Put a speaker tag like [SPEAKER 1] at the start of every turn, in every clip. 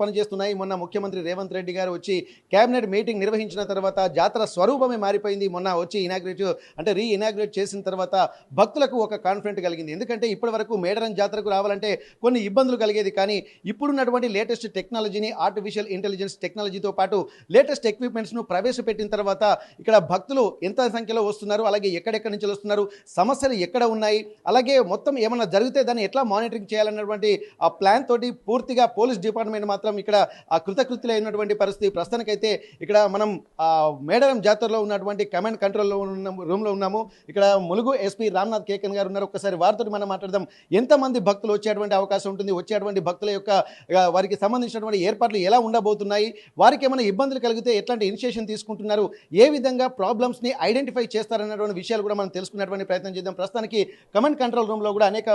[SPEAKER 1] పనిచేస్తున్నాయి. మొన్న ముఖ్యమంత్రి రేవంత్ రెడ్డి గారు వచ్చి కేబినెట్ మీటింగ్ నిర్వహించిన తర్వాత జాతర స్వరూపమే మారిపోయింది. మొన్న వచ్చి ఇనాగ్రేట్ చేసిన తర్వాత భక్తులకు ఒక కాన్ఫిడెంట్ కలిగింది. ఎందుకంటే ఇప్పటివరకు మేడారం జాతరకు రావాలంటే కొన్ని ఇబ్బందులు కలిగేది. కానీ ఇప్పుడున్నటువంటి లేటెస్ట్ టెక్నాలజీని, ఆర్టిఫిషియల్ ఇంటెలిజెన్స్ టెక్నాలజీతో పాటు లేటెస్ట్ ఎక్విప్మెంట్స్ను ప్రవేశపెట్టిన తర్వాత ఇక్కడ భక్తులు ఎంత సంఖ్యలో వస్తున్నారు, అలాగే ఎక్కడెక్కడి నుంచి వస్తున్నారు, సమస్యలు ఎక్కడ ఉన్నాయి, అలాగే మొత్తం ఏమైనా జరిగితే దాన్ని ఎట్లా మానిటరింగ్ చేయాలన్నటువంటి ఆ ప్లాన్ తోటి పూర్తిగా పోలీస్ డిపార్ట్మెంట్ మాత్రం ఇక్కడ ఆ కృతకృత్యులైనటువంటి పరిస్థితి. ప్రస్తుతానికైతే ఇక్కడ మనం మేడారం జాతరలో ఉన్నటువంటి కమాండ్ కంట్రోల్లో ఉన్న రూమ్లో ఉన్నాము. ఇక్కడ ములుగు ఎస్పీ రామ్నాథ్ కేకన్ గారు ఉన్నారు. ఒక్కసారి వారితో మనం మాట్లాడదాం. ఎంతమంది భక్తులు వచ్చేటువంటి అవకాశం ఉంటుంది, వచ్చేటువంటి భక్తుల యొక్క వారికి సంబంధించినటువంటి ఏర్పాట్లు ఎలా ఉండబోతున్నాయి, వారికి ఏమైనా ఇబ్బందులు కలిగితే ఎట్లాంటి ఇనిషియేషన్ తీసుకుంటున్నారు, ఏ విధంగా ప్రాబ్లమ్స్ని ఐడెంటిఫై చేస్తారన్నటువంటి విషయాలు కూడా మనం తెలుసుకునేటువంటి ప్రయత్నం చేద్దాం. ప్రస్తుతానికి కమాండ్ కంట్రోల్ రూమ్లో కూడా అనేక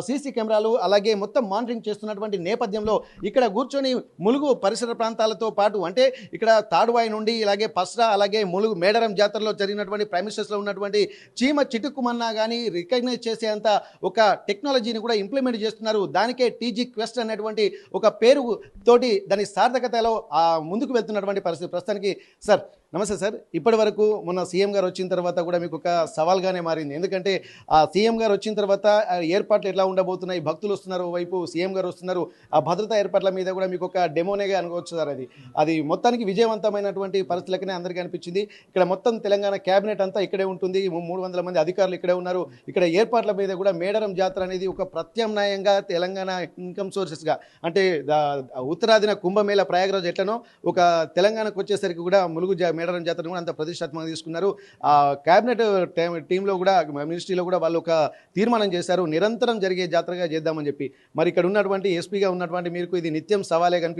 [SPEAKER 1] సీసీ కెమెరాలు అలాగే మొత్తం మానిటరింగ్ చేస్తున్నటువంటి నేపథ్యంలో ఇక్కడ కూర్చొని ములుగు పరిసర ప్రాంతాలతో పాటు అంటే ఇక్కడ తాడువాయి నుండి ఇలాగే పస్రా అలాగే ములుగు మేడారం జాతరలో జరిగినటువంటి ప్రైమిసెస్లో ఉన్నటువంటి చీమ చిటుక్కుమన్నా కానీ రికగ్నైజ్ చేసేంత ఒక టెక్నాలజీని కూడా ఇంప్లిమెంట్ చేస్తున్నారు. దానికే టీజీ క్వెస్ట్ అనేటువంటి ఒక పేరు తోటి దాని సార్థకతలో ముందుకు వెళ్తున్నటువంటి పరిస్థితి. ప్రస్తుతానికి సార్ నమస్తే సార్. ఇప్పటి వరకు మొన్న సీఎం గారు వచ్చిన తర్వాత కూడా మీకు ఒక సవాల్గానే మారింది. ఎందుకంటే ఆ సీఎం గారు వచ్చిన తర్వాత ఏర్పాట్లు ఎట్లా ఉండబోతున్నాయి, భక్తులు వస్తున్నారు, వైపు సీఎం గారు వస్తున్నారు, ఆ భద్రతా ఏర్పాట్ల మీద కూడా మీకు ఒక డెమోనేగా అనుకోవచ్చు సార్. అది మొత్తానికి విజయవంతమైనటువంటి పరిస్థితులకనే అందరికీ అనిపించింది. ఇక్కడ మొత్తం తెలంగాణ క్యాబినెట్ అంతా ఇక్కడే ఉంటుంది. 300 మంది అధికారులు ఇక్కడే ఉన్నారు. ఇక్కడ ఏర్పాట్ల మీద కూడా మేడారం జాతర అనేది ఒక ప్రత్యామ్నాయంగా తెలంగాణ ఇన్కమ్ సోర్సెస్గా అంటే ఉత్తరాదిన కుంభమేళ ప్రయాగరాజ్ ఎట్లనో ఒక తెలంగాణకు వచ్చేసరికి కూడా ములుగు మేడారం జాతర కూడా అంత ప్రతిష్టాత్మకంగా తీసుకున్నారు. ఆ క్యాబినెట్ టీంలో కూడా మినిస్ట్రీలో కూడా వాళ్ళు ఒక తీర్మానం చేశారు, నిరంతరం జరిగే జాతరగా చేద్దామని చెప్పి. మరి ఇక్కడ ఉన్నటువంటి ఎస్పీగా ఉన్నటువంటి మీకు ఇది నిత్యం సవాలే కనిపిస్తుంది.